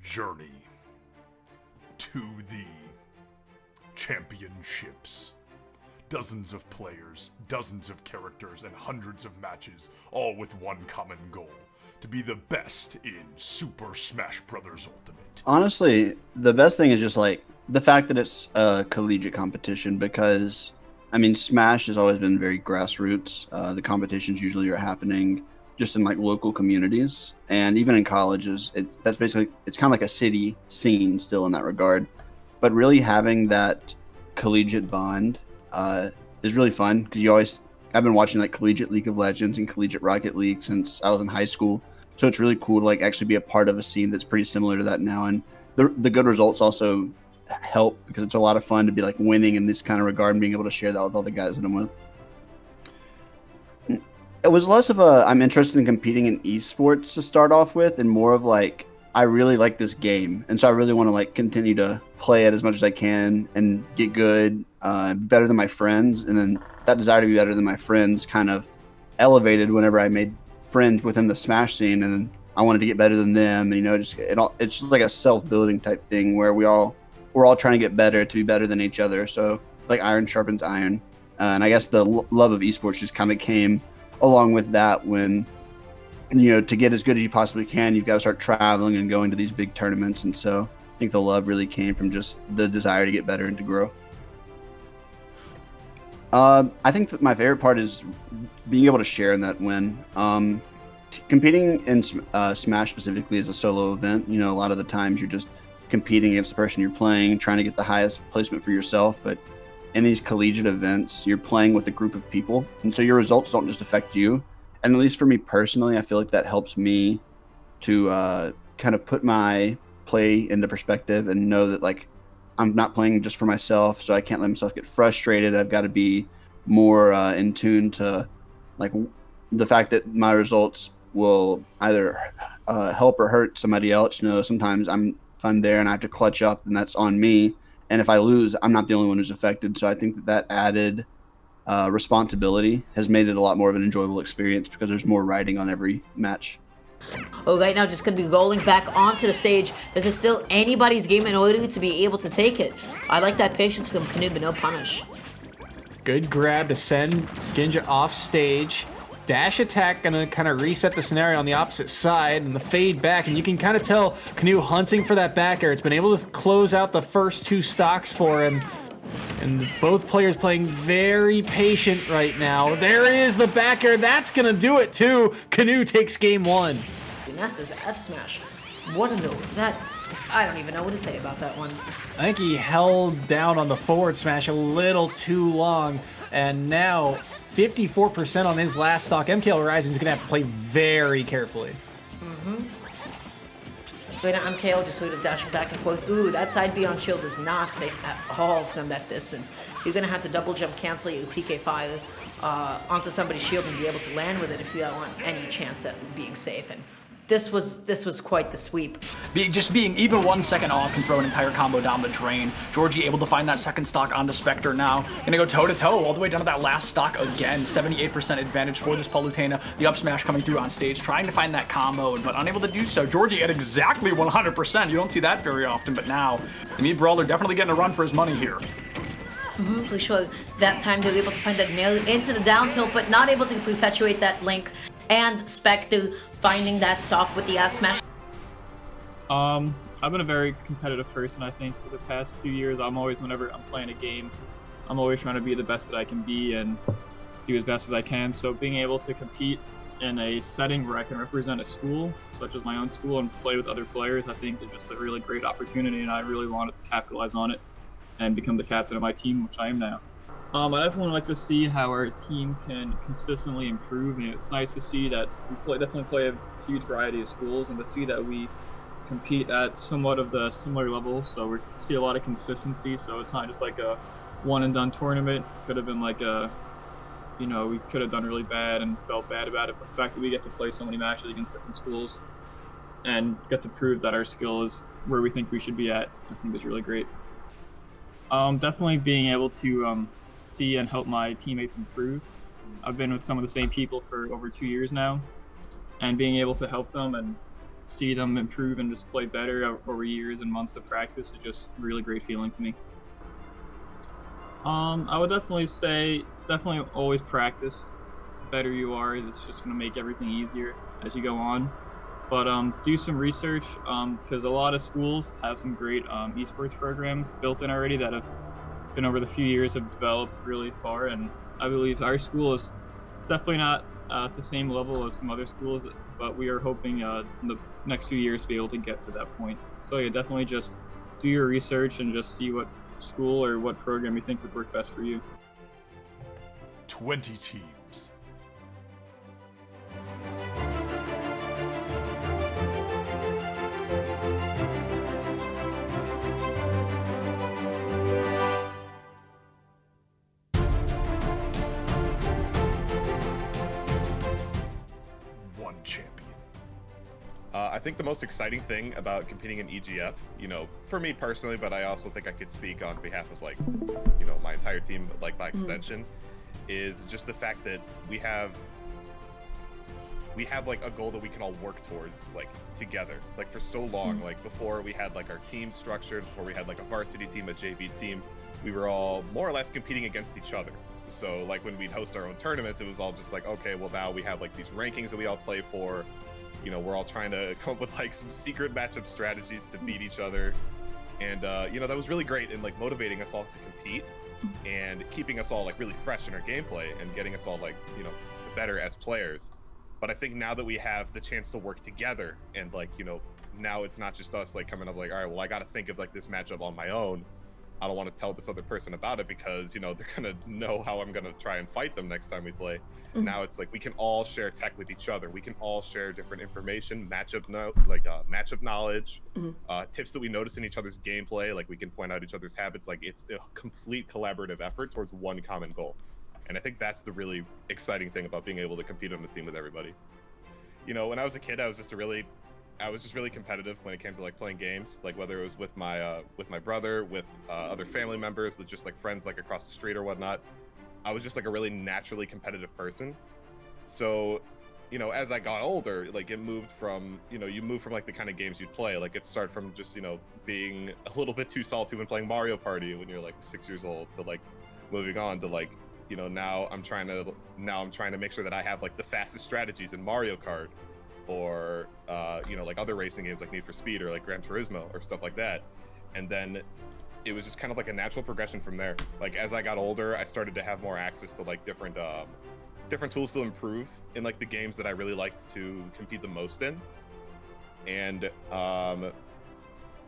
journey to the championships. Dozens of players, dozens of characters, and hundreds of matches, all with one common goal: to be the best in Super Smash Bros. Ultimate. Honestly, the best thing is just like the fact that it's a collegiate competition, because I mean, Smash has always been very grassroots. The competitions usually are happening just in like local communities, and even in colleges, it's kind of like a city scene still in that regard. But really having that collegiate bond is really fun, because I've been watching like collegiate League of Legends and collegiate Rocket League since I was in high school, so it's really cool to like actually be a part of a scene that's pretty similar to that now. And the good results also help, because it's a lot of fun to be like winning in this kind of regard and being able to share that with all the guys that I'm with. It was less of a I'm interested in competing in esports to start off with, and more of like I really like this game, and so I really want to like continue to play it as much as I can and get good, better than my friends. And then that desire to be better than my friends kind of elevated whenever I made friends within the Smash scene, and then I wanted to get better than them. And it's just like a self-building type thing where we're all trying to get better to be better than each other. So like iron sharpens iron, and I guess the love of esports just kind of came along with that, when to get as good as you possibly can, you've got to start traveling and going to these big tournaments. And so I think the love really came from just the desire to get better and to grow. I think that my favorite part is being able to share in that win. Competing in Smash specifically is a solo event. A lot of the times you're just competing against the person you're playing, trying to get the highest placement for yourself. But in these collegiate events, you're playing with a group of people, and so your results don't just affect you. And at least for me personally, I feel like that helps me to kind of put my play into perspective and know that like I'm not playing just for myself, so I can't let myself get frustrated. I've got to be more in tune to like the fact that my results will either help or hurt somebody else. Sometimes if I'm there and I have to clutch up, then that's on me. And if I lose, I'm not the only one who's affected. So I think that added responsibility has made it a lot more of an enjoyable experience, because there's more riding on every match. Oh, right now just going to be rolling back onto the stage. This is still anybody's game in order to be able to take it. I like that patience from Canoe, but no punish. Good grab to send Ginja off stage. Dash attack gonna kind of reset the scenario on the opposite side, and the fade back, and you can kind of tell Canoe hunting for that back air. It's been able to close out the first two stocks for him, and both players playing very patient right now. There is the back air. That's gonna do it too. Canoe takes game one. Nessa's F smash. What a note. I don't even know what to say about that one. I think he held down on the forward smash a little too long, and now 54% on his last stock. MKL Horizon's gonna have to play very carefully. Right now, MKL just sort of dashing back and forth. Ooh, that side B on shield is not safe at all from that distance. You're gonna have to double jump cancel your PK fire onto somebody's shield and be able to land with it if you don't want any chance at being safe. And this was quite the sweep. Just being even 1 second off can throw an entire combo down the drain. Georgie able to find that second stock onto Spectre now. Gonna go toe-to-toe all the way down to that last stock again. 78% advantage for this Palutena. The up smash coming through on stage, trying to find that combo, but unable to do so. Georgie at exactly 100%. You don't see that very often, but now the Mid Brawler definitely getting a run for his money here. For sure. That time they were able to find that nail into the down tilt, but not able to perpetuate that link. And Spectre finding that stock with the S smash. I've been a very competitive person, I think, for the past few years. Whenever I'm playing a game, I'm always trying to be the best that I can be and do as best as I can. So being able to compete in a setting where I can represent a school, such as my own school, and play with other players, I think is just a really great opportunity, and I really wanted to capitalize on it and become the captain of my team, which I am now. I definitely like to see how our team can consistently improve. It's nice to see that we definitely play a huge variety of schools, and to see that we compete at somewhat of the similar levels. So we see a lot of consistency. So it's not just like a one and done tournament. Could have been like we could have done really bad and felt bad about it. But the fact that we get to play so many matches against different schools and get to prove that our skill is where we think we should be at, I think is really great. Definitely being able to see and help my teammates improve. I've been with some of the same people for over 2 years now, and being able to help them and see them improve and just play better over years and months of practice is just a really great feeling to me. I would definitely say, definitely always practice. The better you are, it's just going to make everything easier as you go on. But do some research, because a lot of schools have some great esports programs built in already that have been over the few years have developed really far. And I believe our school is definitely not at the same level as some other schools, but we are hoping in the next few years to be able to get to that point. So yeah, definitely just do your research and just see what school or what program you think would work best for you. 20 teams. One champion. I think the most exciting thing about competing in EGF, you know, for me personally, but I also think I could speak on behalf of, like, you know, my entire team, like by extension, is just the fact that we have like a goal that we can all work towards, like, together. Like, for so long, like, before we had like our team structured, before we had like a varsity team, a JV team, we were all more or less competing against each other. So like when we'd host our own tournaments, it was all just like, okay, well now we have like these rankings that we all play for. You know, we're all trying to come up with like some secret matchup strategies to beat each other. And, you know, that was really great in like motivating us all to compete and keeping us all like really fresh in our gameplay and getting us all like, you know, better as players. But I think now that we have the chance to work together and like, you know, now it's not just us like coming up like, all right, well, I got to think of like this matchup on my own. I don't want to tell this other person about it because, you know, they're going to know how I'm going to try and fight them next time we play. Now it's like we can all share tech with each other. We can all share different information, matchup knowledge, tips that we notice in each other's gameplay. Like we can point out each other's habits. Like it's a complete collaborative effort towards one common goal. And I think that's the really exciting thing about being able to compete on the team with everybody. You know, when I was a kid, I was just really competitive when it came to like playing games, like whether it was with my brother, with other family members, with just like friends like across the street or whatnot. I was just like a really naturally competitive person. So, you know, as I got older, like it moved from, you know, you move from like the kind of games you'd play, like it started from just, you know, being a little bit too salty when playing Mario Party when you're like 6 years old to like moving on to like, you know, now I'm trying to make sure that I have like the fastest strategies in Mario Kart or you know, like other racing games like Need for Speed or like Gran Turismo or stuff like that. And then it was just kind of like a natural progression from there. Like as I got older, I started to have more access to like different tools to improve in like the games that I really liked to compete the most in. And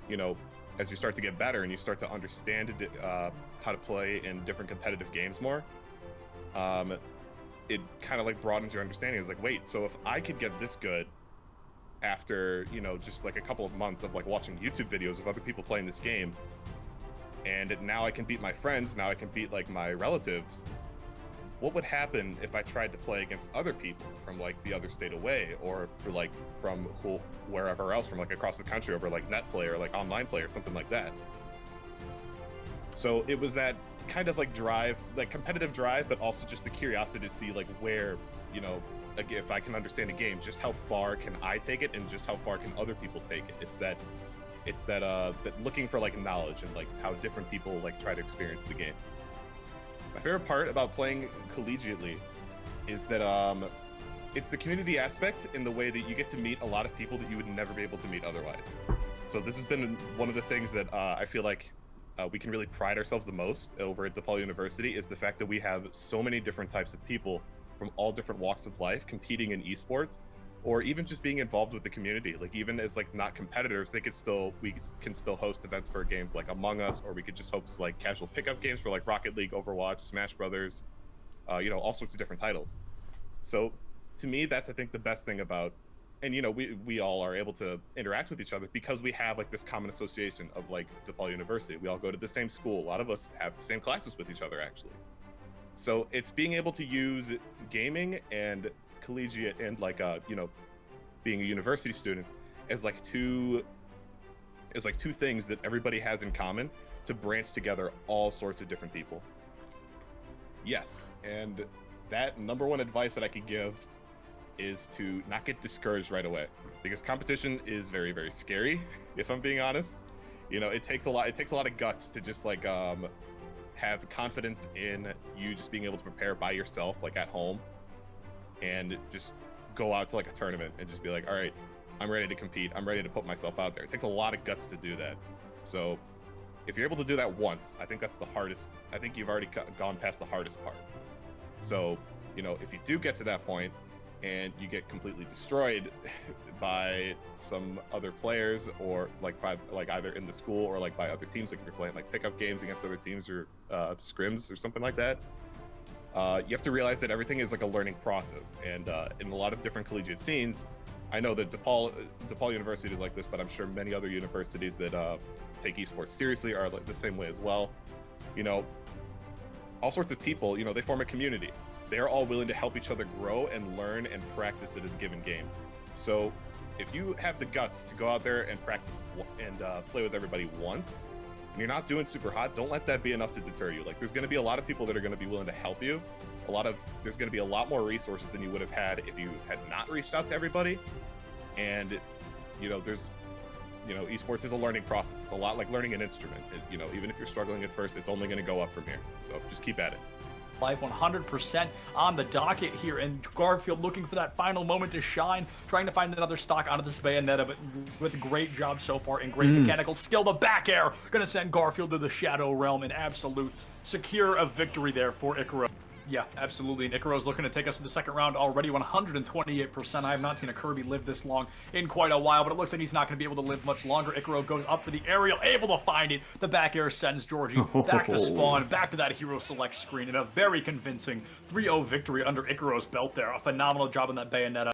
you know, as you start to get better and you start to understand how to play in different competitive games more, it kind of like broadens your understanding. It's like, wait, so if I could get this good after, you know, just like a couple of months of like watching YouTube videos of other people playing this game, and now I can beat my friends, now I can beat like my relatives, what would happen if I tried to play against other people from like the other state away, or for like from wherever else, from like across the country over like net play or like online play or something like that? So it was that kind of like drive, like competitive drive, but also just the curiosity to see like where, you know, like if I can understand a game, just how far can I take it and just how far can other people take it. It's that looking for like knowledge and like how different people like try to experience the game. My favorite part about playing collegiately is that it's the community aspect in the way that you get to meet a lot of people that you would never be able to meet otherwise. So this has been one of the things that I feel like we can really pride ourselves the most over at DePaul University, is the fact that we have so many different types of people from all different walks of life competing in esports, or even just being involved with the community. Like even as like not competitors, we can still host events for games like Among Us, or we could just host like casual pickup games for like Rocket League, Overwatch, Smash Brothers, you know, all sorts of different titles. So to me, that's I think the best thing about, and you know, we all are able to interact with each other because we have like this common association of like DePaul University. We all go to the same school. A lot of us have the same classes with each other actually. So it's being able to use gaming and collegiate and like you know, being a university student as like two things that everybody has in common to branch together all sorts of different people. Yes, and that number one advice that I could give is to not get discouraged right away, because competition is very, very scary, if I'm being honest. You know, it takes a lot of guts to just like have confidence in you just being able to prepare by yourself, like at home, and just go out to like a tournament and just be like, all right, I'm ready to compete, I'm ready to put myself out there. It takes a lot of guts to do that. So if you're able to do that once, I think that's the hardest. I think you've already gone past the hardest part. So, you know, if you do get to that point and you get completely destroyed by some other players, or like either in the school or like by other teams, like if you're playing like pickup games against other teams or scrims or something like that, you have to realize that everything is like a learning process. And in a lot of different collegiate scenes, I know that DePaul University is like this, but I'm sure many other universities that take esports seriously are like the same way as well. You know, all sorts of people, you know, they form a community. They are all willing to help each other grow and learn and practice at a given game. So if you have the guts to go out there and practice and play with everybody once, and you're not doing super hot, don't let that be enough to deter you. Like, there's going to be a lot of people that are going to be willing to help you. There's going to be a lot more resources than you would have had if you had not reached out to everybody. And, you know, esports is a learning process. It's a lot like learning an instrument. You know, even if you're struggling at first, it's only going to go up from here. So just keep at it. Life 100% on the docket here, and Garfield looking for that final moment to shine, trying to find another stock onto this Bayonetta, but with a great job so far and great mechanical skill. The back air gonna send Garfield to the Shadow Realm, an absolute secure of victory there for Icaro. Yeah, absolutely. And Icaro's looking to take us to the second round already, 128%. I have not seen a Kirby live this long in quite a while, but it looks like he's not going to be able to live much longer. Icaro goes up for the aerial, able to find it. The back air sends Georgie back to spawn, back to that hero select screen, and a very convincing 3-0 victory under Icaro's belt there. A phenomenal job on that Bayonetta.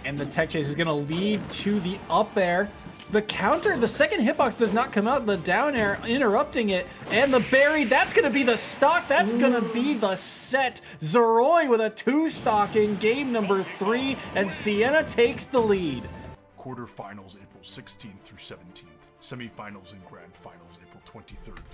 And the tech chase is going to lead to the up air. The counter, the second hitbox does not come out, the down air interrupting it, and the berry, that's going to be the stock, that's going to be the set. Zeroy with a 2-stock in game number 3, and Sienna takes the lead. Quarterfinals April 16th through 17th. Semifinals and grand finals April 23rd